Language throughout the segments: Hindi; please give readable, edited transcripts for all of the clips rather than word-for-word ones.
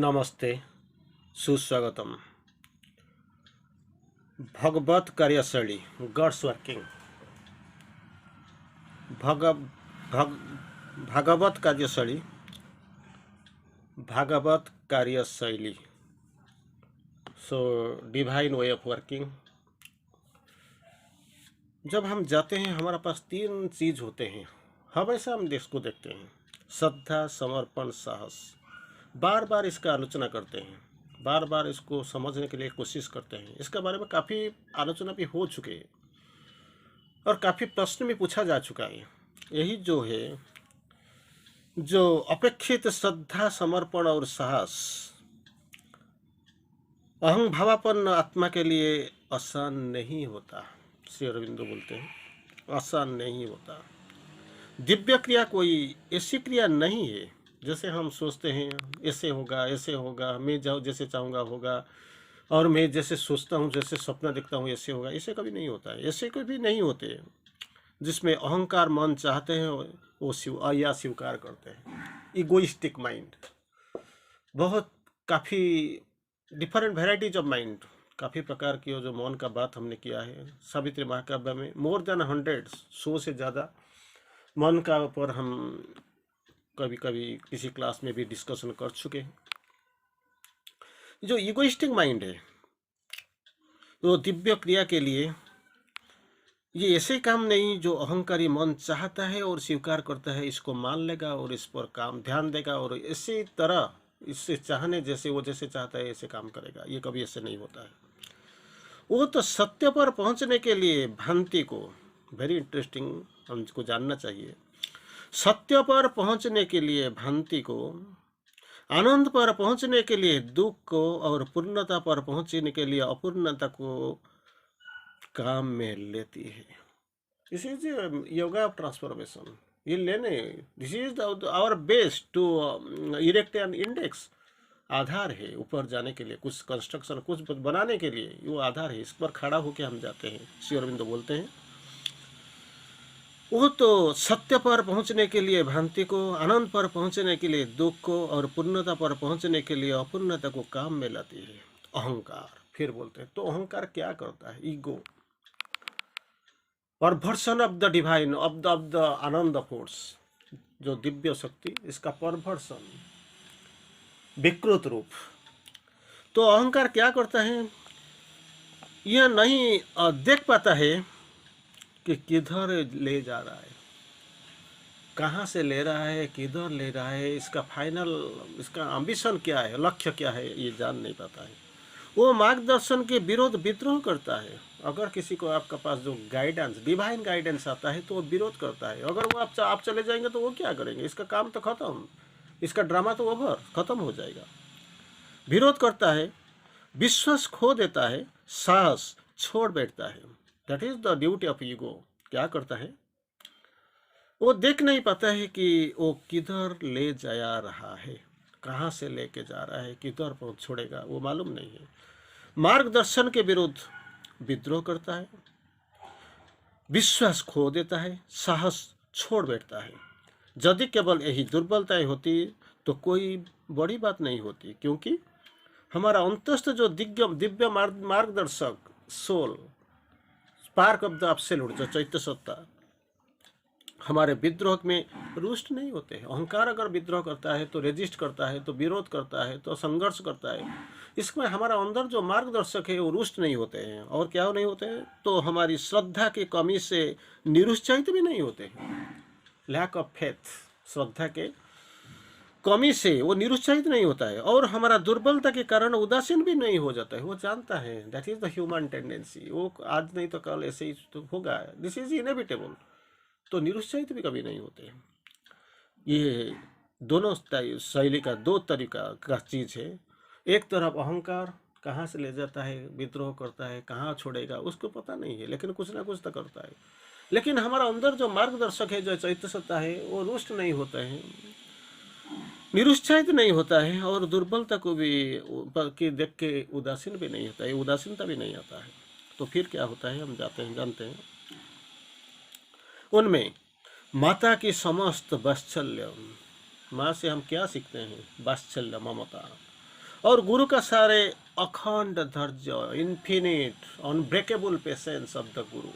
नमस्ते, सुस्वागतम। भगवत कार्यशैली गॉड्स वर्किंग भग भग भागवत कार्यशैली भागवत कार्यशैली so divine way of working. जब हम जाते हैं हमारे पास तीन चीज होते हैं, हमेशा हम देश को देखते हैं: श्रद्धा, समर्पण, साहस। बार बार इसका आलोचना करते हैं, बार बार इसको समझने के लिए कोशिश करते हैं। इसके बारे में काफ़ी आलोचना भी हो चुके हैं और काफ़ी प्रश्न भी पूछा जा चुका है। यही जो है, जो अपेक्षित श्रद्धा, समर्पण और साहस अहं भावापन्न आत्मा के लिए आसान नहीं होता। श्री अरविंदो बोलते हैं, आसान नहीं होता। दिव्य क्रिया कोई ऐसी क्रिया नहीं है जैसे हम सोचते हैं ऐसे होगा, ऐसे होगा, मैं जाओ जैसे चाहूँगा होगा, और मैं जैसे सोचता हूँ, जैसे सपना देखता हूँ ऐसे होगा। ऐसे कभी नहीं होता है, ऐसे कभी नहीं होते। जिसमें अहंकार मन चाहते हैं वो या स्वीकार करते हैं। इगोइस्टिक माइंड, बहुत काफ़ी डिफरेंट वेराइटीज ऑफ माइंड, काफ़ी प्रकार की जो मौन का बात हमने किया है सावित्री महाकाव्य में। मोर देन 100, 100 से ज़्यादा मन का ऊपर हम कभी कभी किसी क्लास में भी डिस्कशन कर चुके हैं। जो इगोइस्टिक माइंड है वो दिव्य क्रिया के लिए ये ऐसे काम नहीं जो अहंकारी मन चाहता है और स्वीकार करता है, इसको मान लेगा और इस पर काम ध्यान देगा और इसी तरह इससे चाहने जैसे वो जैसे चाहता है ऐसे काम करेगा। ये कभी ऐसे नहीं होता है। वो तो सत्य पर पहुंचने के लिए भ्रांति को, वेरी इंटरेस्टिंग, हमको जानना चाहिए। सत्य पर पहुंचने के लिए भ्रांति को, आनंद पर पहुंचने के लिए दुख को, और पूर्णता पर पहुंचने के लिए अपूर्णता को काम में लेती है। This is yoga of transformation. ये लेने, this is our base to erect an index. आधार है ऊपर जाने के लिए, कुछ कंस्ट्रक्शन कुछ बनाने के लिए वो आधार है। इस पर खड़ा होकर हम जाते हैं। श्री अरविंदो बोलते हैं वो तो सत्य पर पहुंचने के लिए भ्रांति को, आनंद पर पहुंचने के लिए दुख को, और पूर्णता पर पहुंचने के लिए अपूर्णता को काम में लाती है। अहंकार, फिर बोलते हैं तो अहंकार क्या करता है? Ego, perversion of the divine, of the ananda force, जो दिव्य शक्ति, इसका परवर्सन, विकृत रूप। तो अहंकार क्या करता है? यह नहीं देख पाता है कि किधर ले जा रहा है, कहाँ से ले रहा है, किधर ले रहा है, इसका फाइनल, इसका एम्बिशन क्या है, लक्ष्य क्या है, ये जान नहीं पाता है। वो मार्गदर्शन के विरोध विद्रोह करता है। अगर किसी को आपका पास जो गाइडेंस, डिवाइन गाइडेंस आता है तो वो विरोध करता है। अगर वो आप चले जाएंगे तो वो क्या करेंगे? इसका काम तो खत्म, इसका ड्रामा तो ओवर, खत्म हो जाएगा। विरोध करता है, विश्वास खो देता है, साहस छोड़ बैठता है। That is the duty of ego. क्या करता है? वो देख नहीं पाता है कि वो किधर ले जा रहा है, कहाँ से लेके जा रहा है, किधर पहुँच छोड़ेगा, वो मालूम नहीं है। मार्गदर्शन के विरुद्ध विद्रोह करता है, विश्वास खो देता है, साहस छोड़ बैठता है। यदि केवल यही दुर्बलताएं होती तो कोई बड़ी बात नहीं होती, क्योंकि हमारा अंतस्थ जो दिव्य मार्गदर्शक soul, spark of the absolute, जो चैत्य सत्ता, हमारे विद्रोह में रुष्ट नहीं होते हैं। अहंकार अगर विद्रोह करता है तो रेजिस्ट करता है, तो विरोध करता है, तो संघर्ष करता है। इसमें हमारा अंदर जो मार्गदर्शक है वो रुष्ट नहीं होते हैं। और क्या नहीं होते हैं? तो हमारी श्रद्धा की कमी से निरुत्साहित भी नहीं होते हैं। लैक ऑफ फेथ, श्रद्धा के कमी से वो निरुत्साहित नहीं होता है, और हमारा दुर्बलता के कारण उदासीन भी नहीं हो जाता है। वो जानता है that is the human tendency, वो आज नहीं तो कल ऐसे ही तो होगा, दिस इज इनएविटेबल। तो निरुत्साहित भी कभी नहीं होते। ये दोनों शैली का दो तरीका का चीज़ है। एक तरफ अहंकार कहाँ से ले जाता है, विद्रोह करता है, कहाँ छोड़ेगा उसको पता नहीं है, लेकिन कुछ ना कुछ तो करता है। लेकिन हमारा अंदर जो मार्गदर्शक है, जो चैत्य सत्ता है, वो रुष्ट नहीं होता है, निरुत्साहित नहीं होता है, और दुर्बलता को भी की देख के उदासीन भी नहीं होता है, उदासीनता भी नहीं आता है। तो फिर क्या होता है हम जानते हैं। उनमें माता की समस्त वात्सल्य, माँ से हम क्या सीखते हैं? वात्सल्य, ममता। और गुरु का सारे अखंड धैर्य, infinite unbreakable patience of the गुरु,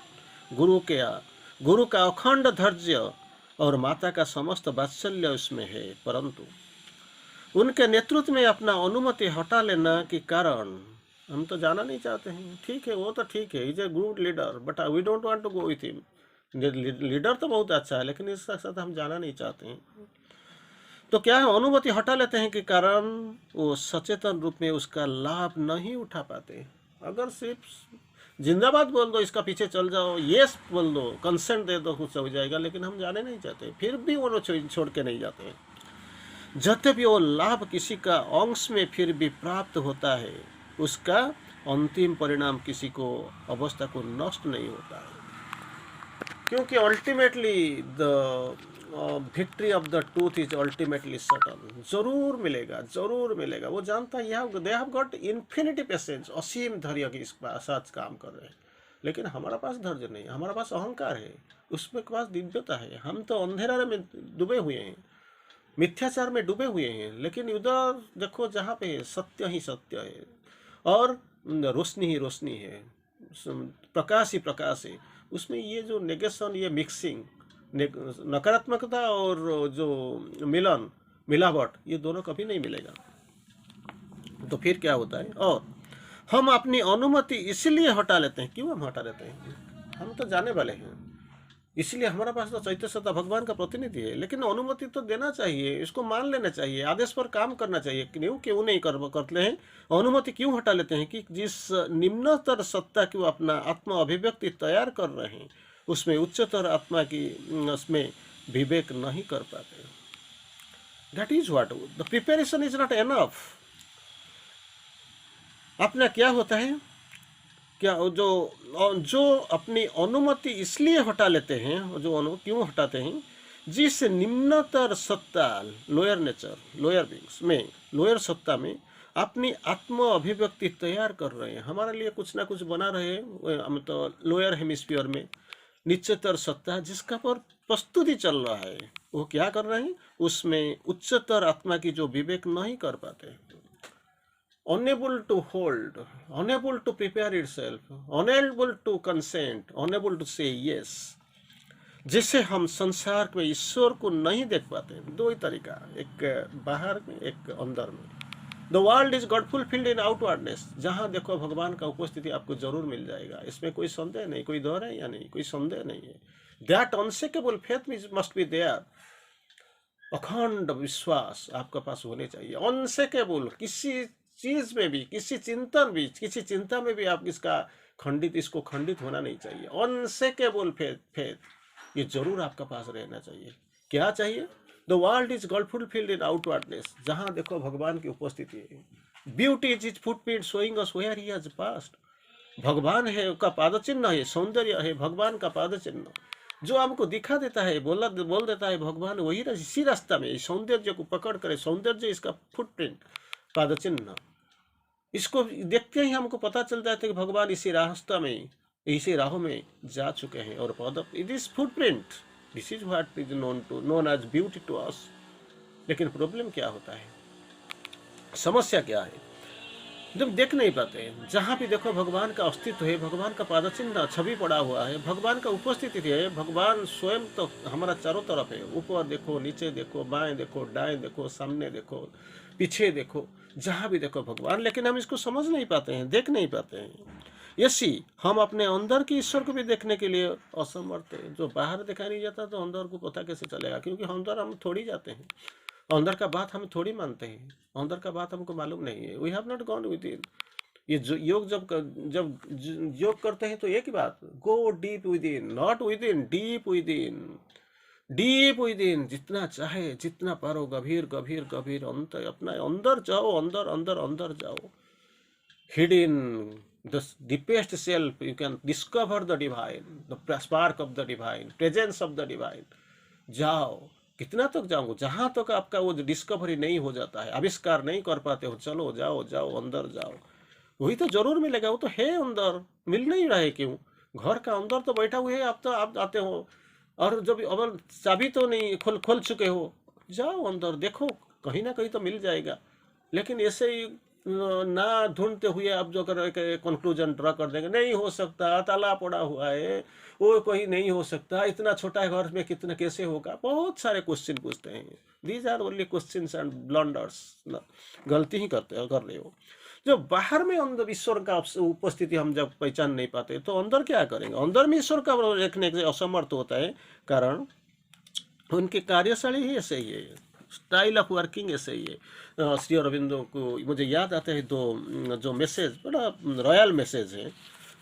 गुरु का अखंड धैर्य और माता का समस्त वात्सल्य उसमें है। परंतु उनके नेतृत्व में अपना अनुमति हटा लेना के कारण हम तो जाना नहीं चाहते हैं। ठीक है, वो तो ठीक है, is a good leader, but we don't want to go with him. Leader तो बहुत अच्छा है, लेकिन इसके साथ हम जाना नहीं चाहते हैं। तो क्या है, अनुमति हटा लेते हैं के कारण वो सचेतन रूप में उसका लाभ नहीं उठा पाते। अगर सिर्फ जिंदाबाद बोल दो, इसका पीछे चल जाओ, यस बोल दो, कंसेंट दे दो, कुछ हो जाएगा, लेकिन हम जाने नहीं चाहते, फिर भी वो छोड़ के नहीं जाते। जब भी वो लाभ किसी का अंश में फिर भी प्राप्त होता है, उसका अंतिम परिणाम किसी को अवस्था को नष्ट नहीं होता है, क्योंकि ultimately the victory of the truth is ultimately certain. जरूर मिलेगा, जरूर मिलेगा। वो जानता है, they have got infinity patience, असीम धैर्य के साथ काम कर रहे हैं। लेकिन हमारा पास धैर्य नहीं, हमारा पास अहंकार है, उसमें पास दिव्यता है। हम तो अंधेरा में डूबे हुए हैं, मिथ्याचार में डूबे हुए हैं। लेकिन उधर देखो, जहाँ पे सत्य ही सत्य है और रोशनी ही रोशनी है, प्रकाश ही प्रकाश है, उसमें ये जो नेगेशन, ये मिक्सिंग, नकारात्मकता और जो मिलन, मिलावट, ये दोनों कभी नहीं मिलेगा। तो फिर क्या होता है, और हम अपनी अनुमति इसलिए हटा लेते हैं। क्यों हम हटा लेते हैं? हम तो जाने वाले हैं, इसलिए हमारा पास तो चैत्य सत्ता भगवान का प्रतिनिधि है। लेकिन अनुमति तो देना चाहिए, इसको मान लेना चाहिए, आदेश पर काम करना चाहिए। क्यों नहीं करते हैं? अनुमति क्यों हटा लेते हैं कि जिस निम्नतर सत्ता की वो अपना आत्मा अभिव्यक्ति तैयार कर रहे हैं, उसमें उच्चतर आत्मा की उसमें विवेक नहीं कर पाते। That is what the preparation is not enough. अपना क्या होता है, क्या जो अपनी अनुमति इसलिए हटा लेते हैं, क्यों हटाते हैं? जिस निम्नतर सत्ता, लोअर नेचर, लोअर बींग्स में, लोअर सत्ता में अपनी आत्म अभिव्यक्ति तैयार कर रहे हैं, हमारे लिए कुछ ना कुछ बना रहे हैं। हम तो लोअर हेमिस्फीयर में निश्चतर सत्ता जिसका पर प्रस्तुति चल रहा है, वो क्या कर रहे हैं? उसमें उच्चतर आत्मा की जो विवेक नहीं कर पाते, unable to hold, unable to prepare itself, unable to consent, unable to say yes, जिससे हम संसार में ईश्वर को नहीं देख पाते। दो ही तरीका, एक बाहर में, एक अंदर में। The world is God fulfilled in outwardness. जहाँ देखो भगवान का उपस्थिति आपको जरूर मिल जाएगा, इसमें कोई संदेह नहीं, कोई दौर है या नहीं, कोई संदेह नहीं है। That unshakable faith must be there. अखंड विश्वास आपके पास होने चाहिए, अनशेकेबल। किसी चीज में भी, किसी चिंतन भी, किसी चिंता में भी आप इसको खंडित होना नहीं चाहिए। अनशेकेबल फेथ ये जरूर आपका पास रहना चाहिए। क्या चाहिए? The world is God fulfilled in outwardness. जहां देखो भगवान की उपस्थिति है। Beauty is his footprint showing us where he has passed. भगवान है, उसका पाद चिन्ह है, सौंदर्य है भगवान का पाद चिन्ह, जो हमको दिखा देता है, बोल देता है भगवान वही इसी रास्ता में। सौंदर्य को पकड़ करे, सौंदर्य इसका फुटप्रिंट, पाद चिन्ह, इसको देखते ही हमको पता चल जाता है कि भगवान इसी रास्ता में, इसी राहों में जा चुके हैं। और पद it is footprint, this is what is known as beauty to us. लेकिन प्रॉब्लम क्या होता है, समस्या क्या है? जब देख नहीं पाते, जहाँ भी देखो भगवान का अस्तित्व है, भगवान का पाद चिन्ह छवि पड़ा हुआ है, भगवान का उपस्थिति है, भगवान स्वयं तो हमारा चारों तरफ है। ऊपर देखो, नीचे देखो, बाएं देखो, दाएं देखो, सामने देखो, पीछे देखो, जहाँ भी देखो भगवान। लेकिन हम इसको समझ नहीं पाते हैं, देख नहीं पाते हैं। यसी हम अपने अंदर के ईश्वर को भी देखने के लिए असमर्थ है। जो बाहर दिखाई नहीं जाता तो अंदर को पता कैसे चलेगा? क्योंकि अंदर हम थोड़ी जाते हैं, अंदर का बात हम थोड़ी मानते हैं, अंदर का बात हमको मालूम नहीं है। We have not gone within. ये योग जब योग करते हैं तो एक ही बात, go deep with in, not with in, deep with in, deep with in. जितना चाहे, जितना पारो, गभीर गभीर गभीर अंतर, अपना अंदर जाओ, अंदर अंदर अंदर जाओ। Hidden the deepest self, you can discover the divine, the spark of the divine, presence of the divine। जाओ, कितना तक जाओ? जहां तक आपका वो डिस्कवरी नहीं हो जाता है, आविष्कार नहीं कर पाते हो, चलो जाओ जाओ अंदर जाओ, वही तो जरूर मिलेगा। वो तो है अंदर, मिल नहीं रहा है क्यों? घर का अंदर तो बैठा हुए है, आप आते हो, और जब अब चाबी तो नहीं खोल चुके हो, जाओ अंदर देखो, कहीं ना कहीं तो मिल जाएगा। लेकिन ऐसे ही ना ढूंढते हुए अब जो कर कंक्लूजन ड्रा कर देंगे, नहीं हो सकता, ताला पड़ा हुआ है, वो कोई नहीं हो सकता, इतना छोटा घर में कितना कैसे होगा, बहुत सारे क्वेश्चन पूछते हैं। These are only questions and blunders, गलती ही कर रहे हो। जो बाहर में अंदर ईश्वर का उपस्थिति हम जब पहचान नहीं पाते तो अंदर क्या करेंगे, अंदर में ईश्वर का देखने से असमर्थ होता है, कारण उनकी कार्यशैली ही ऐसे ही है, स्टाइल ऑफ वर्किंग ऐसे ही है। श्री अरविंदो को मुझे याद आता है दो जो मैसेज, बड़ा रॉयल मैसेज है,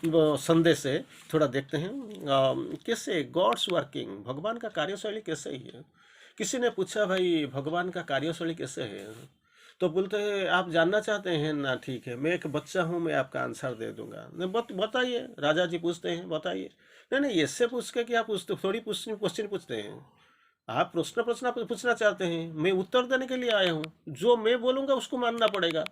वो संदेश है, थोड़ा देखते हैं कैसे गॉड्स वर्किंग, भगवान का कार्यशैली कैसे ही है। किसी ने पूछा भाई भगवान का कार्यशैली कैसे है, तो बोलते हैं आप जानना चाहते हैं ना, ठीक है, मैं एक बच्चा हूँ, मैं आपका आंसर दे दूंगा। नहीं बताइए, राजा जी पूछते हैं, बताइए। नहीं नहीं, इससे पूछ के कि आप थोड़ी क्वेश्चन पूछते हैं, आप प्रश्न पूछना चाहते हैं, मैं उत्तर देने के लिए आया हूँ, जो मैं बोलूंगा उसको मानना पड़ेगा।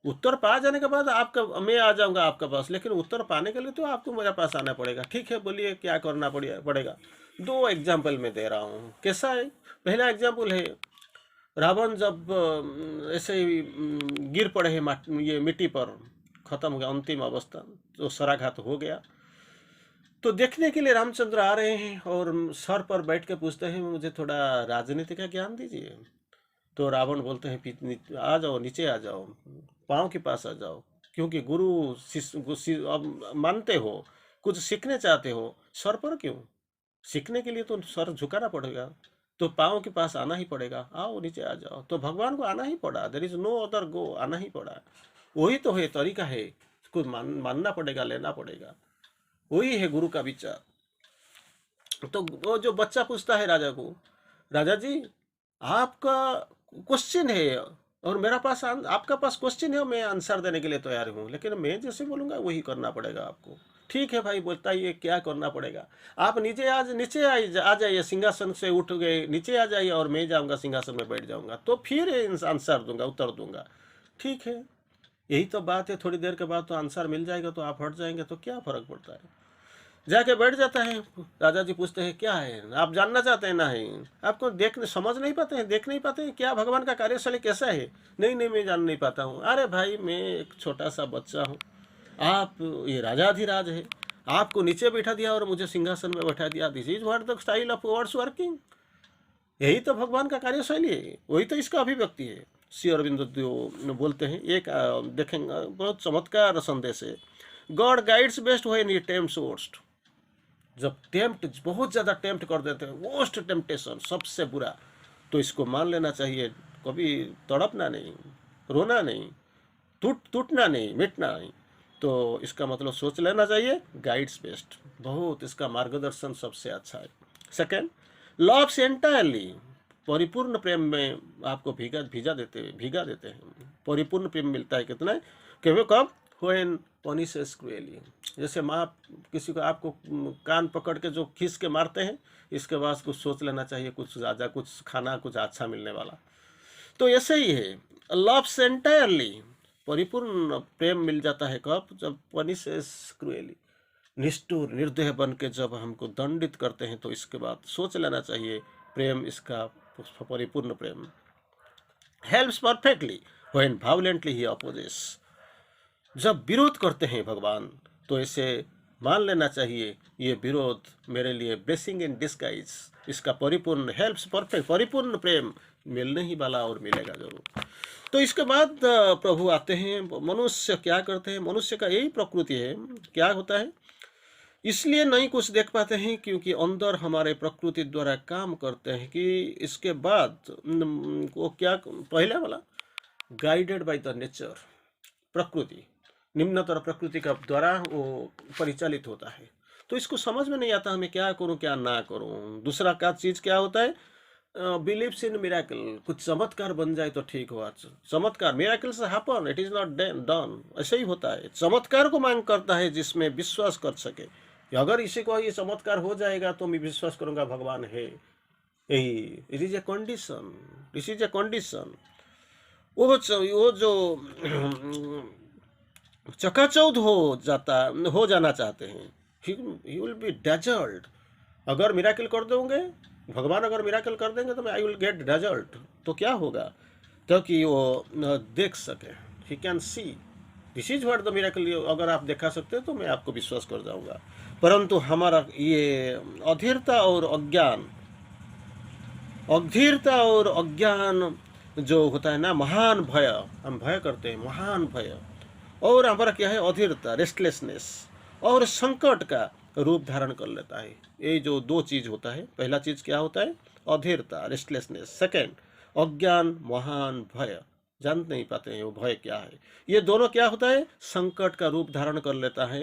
उत्तर पा जाने के बाद आपका मैं आ जाऊंगा आपके पास, लेकिन उत्तर पाने के लिए तो आपको मेरे पास आना पड़ेगा। ठीक है, बोलिए क्या करना पड़ेगा। दो एग्जाम्पल मैं दे रहा हूँ, कैसा है। पहला एग्जाम्पल है, रावण जब ऐसे ही गिर पड़े हैं ये मिट्टी पर, खत्म हो गया, अंतिम अवस्था, तो सराघात हो गया। तो देखने के लिए रामचंद्र आ रहे हैं और सर पर बैठ के पूछते हैं मुझे थोड़ा राजनीति का ज्ञान दीजिए। तो रावण बोलते हैं आ जाओ, नीचे आ जाओ, पाँव के पास आ जाओ, क्योंकि गुरु अब मानते हो, कुछ सीखने चाहते हो, सर पर क्यों, सीखने के लिए तो सर झुकाना पड़ेगा, तो पाँव के पास आना ही पड़ेगा, आओ नीचे आ जाओ। तो भगवान को आना ही पड़ा, देयर इज नो अदर गो, आना ही पड़ा। वही तो है, तरीका है, कुछ मानना पड़ेगा, लेना पड़ेगा, वही है गुरु का विचार। तो वो जो बच्चा पूछता है राजा को, राजा जी आपका क्वेश्चन है और मेरा पास आपका पास क्वेश्चन है, मैं आंसर देने के लिए तैयार हूँ, लेकिन मैं जैसे बोलूँगा वही करना पड़ेगा आपको। ठीक है भाई, बताइए क्या करना पड़ेगा। आप नीचे आ जाइए, सिंहासन से उठ गए, नीचे आ जाइए और मैं जाऊँगा सिंहासन में बैठ जाऊँगा, तो फिर आंसर दूंगा, उत्तर दूंगा। ठीक है, यही तो बात है, थोड़ी देर के बाद तो आंसर मिल जाएगा, तो आप हट जाएंगे तो क्या फर्क पड़ता है। जाके बैठ जाता है। राजा जी पूछते हैं क्या है, आप जानना चाहते हैं ना, है आपको देखने समझ नहीं पाते हैं, देख नहीं पाते हैं क्या भगवान का कार्यशैली कैसा है। नहीं नहीं, मैं जान नहीं पाता हूँ। अरे भाई, मैं एक छोटा सा बच्चा हूँ, आप ये राजाधिराज है, आपको नीचे बैठा दिया और मुझे सिंहासन में बैठा दिया। This is what the style of words working. यही तो भगवान का कार्यशैली है, वही तो इसका अभिव्यक्ति है। श्री अरविंद जो बोलते हैं, एक देखेंगे बहुत चमत्कार संदेश है। God guides best when he tempts worst. जब बहुत ज़्यादा टेम्प्ट कर देते हैं, वर्स्ट टेम्पटेशन, सबसे बुरा, तो इसको मान लेना चाहिए, कभी तड़पना नहीं, रोना नहीं, टूटना नहीं, मिटना नहीं। तो इसका मतलब सोच लेना चाहिए, गाइड्स बेस्ट, बहुत इसका मार्गदर्शन सबसे अच्छा है। सेकेंड, लव्स एंटायरली, परिपूर्ण प्रेम में आपको भीगा देते हैं। परिपूर्ण प्रेम मिलता है कितना, कि कब, व्हेन पनिशेस क्रूएली। जैसे माँ किसी को आपको कान पकड़ के जो खींच के मारते हैं, इसके बाद कुछ सोच लेना चाहिए, कुछ ज़्यादा कुछ खाना, कुछ अच्छा मिलने वाला। तो ऐसे ही है, लव्स एंटायरली, परिपूर्ण प्रेम मिल जाता है कब, जब पनिशेस क्रूएली, निष्ठुर निर्दय बन के जब हमको दंडित करते हैं, तो इसके बाद सोच लेना चाहिए, प्रेम इसका परिपूर्ण प्रेम। Helps perfectly when violently he opposes, जब विरोध करते हैं भगवान, तो इसे मान लेना चाहिए, ये विरोध मेरे लिए ब्लेसिंग इन डिस्गाइज, इसका परिपूर्ण हेल्प्स परफेक्ट, परिपूर्ण प्रेम मिलने ही वाला और मिलेगा जरूर। तो इसके बाद प्रभु आते हैं, मनुष्य क्या करते हैं, मनुष्य का यही प्रकृति है, क्या होता है, इसलिए नहीं कुछ देख पाते हैं क्योंकि अंदर हमारे प्रकृति द्वारा काम करते हैं, कि इसके बाद वो क्या, पहला वाला गाइडेड बाय द नेचर, प्रकृति, निम्नतर प्रकृति का द्वारा वो परिचालित होता है। तो इसको समझ में नहीं आता हमें क्या करूं क्या ना करूं। दूसरा का चीज क्या होता है, बिलीव्स इन मिराकल, कुछ चमत्कार बन जाए तो ठीक हुआ। चमत्कार, miracles happen, it is not done, ऐसे ही होता है। चमत्कार को मांग करता है जिसमें विश्वास कर सके, कि अगर इसी को ये चमत्कार हो जाएगा तो मैं विश्वास करूंगा भगवान है। यही it is a condition, this is a condition. वो जो चकाचौंध हो जाना चाहते हैं, ही विल बी डेजर्ट। अगर मिराकल कर दोगे, भगवान अगर मिराकल कर देंगे तो मैं आई विल गेट डेजर्ट, तो क्या होगा, क्योंकि वो देख सके, he can see this is what the miracle, अगर आप दिखा सकते हो तो मैं आपको विश्वास कर जाऊंगा। परंतु हमारा ये अधीरता और अज्ञान, अधीरता और अज्ञान जो होता है ना, महान भय, हम भय करते हैं, महान भय, और हमारा क्या है, अधीरता, रेस्टलेसनेस, और संकट का रूप धारण कर लेता है। ये जो दो चीज होता है, पहला चीज क्या होता है, अधीरता, रेस्टलेसनेस, सेकंड अज्ञान, महान भय, जान नहीं पाते हैं वो भय क्या है। ये दोनों क्या होता है, संकट का रूप धारण कर लेता है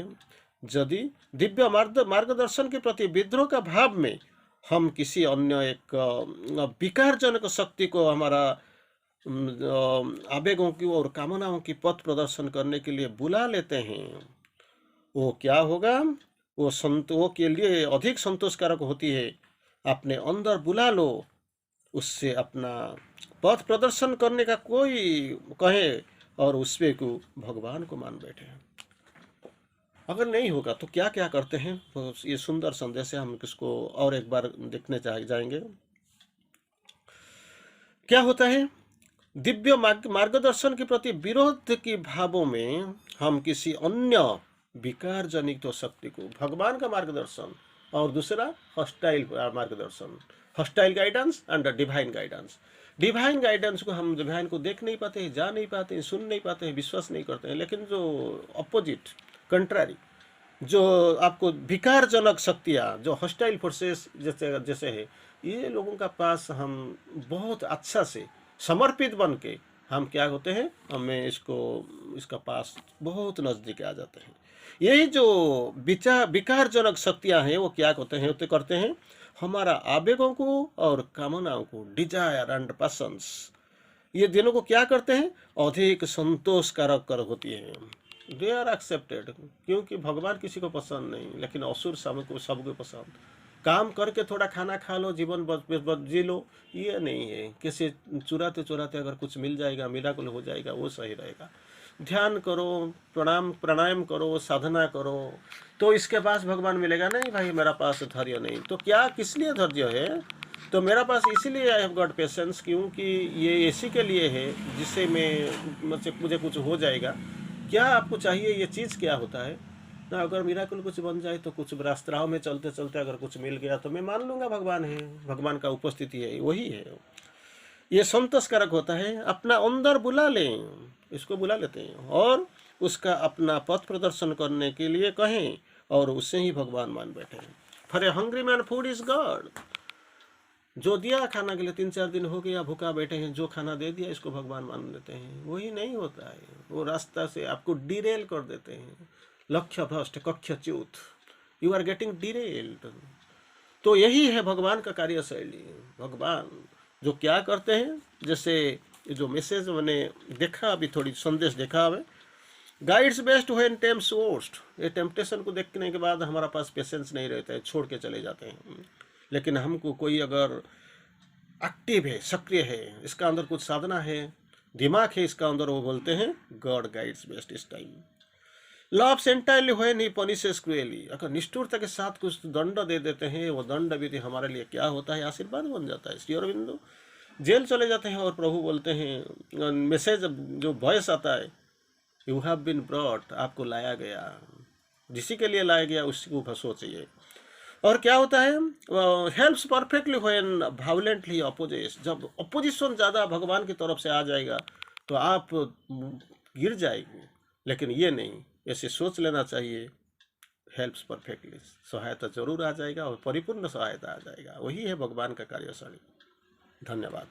यदि दिव्य मार्गदर्शन के प्रति विद्रोह का भाव में हम किसी अन्य एक विकारजनक शक्ति को हमारा आवेगों की और कामनाओं की पथ प्रदर्शन करने के लिए बुला लेते हैं। वो क्या होगा, वो के लिए अधिक संतोषकारक होती है। अपने अंदर बुला लो, उससे अपना पथ प्रदर्शन करने का कोई कहे और उसपे को भगवान को मान बैठे। अगर नहीं होगा तो क्या क्या करते हैं, तो ये सुंदर संदेश है, हम इसको और एक बार देखने जाएंगे। क्या होता है, दिव्य मार्गदर्शन के प्रति विरोध की भावों में हम किसी अन्य विकार जनित शक्ति को, भगवान का मार्गदर्शन और दूसरा हॉस्टाइल मार्गदर्शन, hostile guidance and divine guidance. Divine guidance को हम डिवाइन को देख नहीं पाते हैं, जा नहीं पाते हैं, सुन नहीं पाते हैं, विश्वास नहीं करते हैं। लेकिन जो अपोजिट, कंट्रारी, जो आपको विकारजनक शक्तियाँ, जो हॉस्टाइल फोर्सेस जैसे जैसे है, ये लोगों का पास हम बहुत अच्छा से समर्पित बन के हम क्या होते हैं, हमें इसका पास बहुत नज़दीक आ जाते हैं। यही जो विकारजनक शक्तियाँ हैं वो क्या करते हैं, हमारा आवेगों को और कामनाओं को, डिजायर एंड पैशंस, ये दिनों को क्या करते हैं, अधिक संतोषकारक कर होती है। दे आर एक्सेप्टेड, क्योंकि भगवान किसी को पसंद नहीं, लेकिन असुर सबको पसंद। काम करके थोड़ा खाना खा लो, जीवन जी लो, ये नहीं है। किसी चुराते चुराते अगर कुछ मिल जाएगा, मिराकल हो जाएगा, वो सही रहेगा। ध्यान करो, प्राणायाम करो, साधना करो, तो इसके पास भगवान मिलेगा। नहीं भाई मेरा पास धैर्य नहीं, तो क्या किस लिए धैर्य है, तो मेरा पास इसीलिए आई हैव गॉट पेशेंस, क्योंकि ये इसी के लिए है जिससे मुझे कुछ हो जाएगा। क्या आपको चाहिए, ये चीज़ क्या होता है ना, अगर मिराकल कुछ बन जाए तो कुछ रास्ताओं में चलते चलते अगर कुछ मिल गया तो मैं मान लूँगा भगवान है, भगवान का उपस्थिति है, वही है। ये संतोषकारक होता है। अपना अंदर बुला लें, इसको बुला लेते हैं और उसका अपना पथ प्रदर्शन करने के लिए कहें और उससे ही भगवान मान बैठे। For a hungry man food is God, जो दिया खाना के लिए 3-4 दिन हो गया भूखा बैठे हैं, जो खाना दे दिया इसको भगवान मान लेते हैं। वही नहीं होता है, वो रास्ता से आपको डिरेल कर देते हैं। लक्ष्य भ्रष्ट, कक्ष च्युत, यू आर गेटिंग डिरेल्ड। तो यही है भगवान का कार्यशैली। भगवान जो क्या करते हैं, जैसे जो मैसेज मैंने देखा अभी, थोड़ी संदेश देखा हमें, guides best when tempts worst. ये टेम्पटेशन को देखने के बाद हमारा पास पेशेंस नहीं रहता है, छोड़ के चले जाते हैं। लेकिन हमको कोई अगर एक्टिव है, सक्रिय है, इसका अंदर कुछ साधना है, दिमाग है इसका अंदर, वो बोलते हैं गॉड गाइड्स बेस्ट इस time. Loves entirely when he punishes cruelly. अगर निष्ठुरता के साथ कुछ दंड दे देते हैं, वो दंड भी हमारे लिए क्या होता है, आशीर्वाद बन जाता है। श्री अरविंदो जेल चले जाते हैं और प्रभु बोलते हैं, मैसेज जो वॉइस आता है, यू हैव बीन ब्रॉट, आपको लाया गया, जिसी के लिए लाया गया उसी को सोचिए। और क्या होता है, helps perfectly when violently opposes. जब अपोजिशन ज़्यादा भगवान की तरफ से आ जाएगा तो आप गिर जाएंगे, लेकिन ये नहीं, ऐसे सोच लेना चाहिए, हेल्प्स परफेक्टली, सहायता जरूर आ जाएगा और परिपूर्ण सहायता आ जाएगा। वही है भगवान का कार्यशैली। धन्यवाद।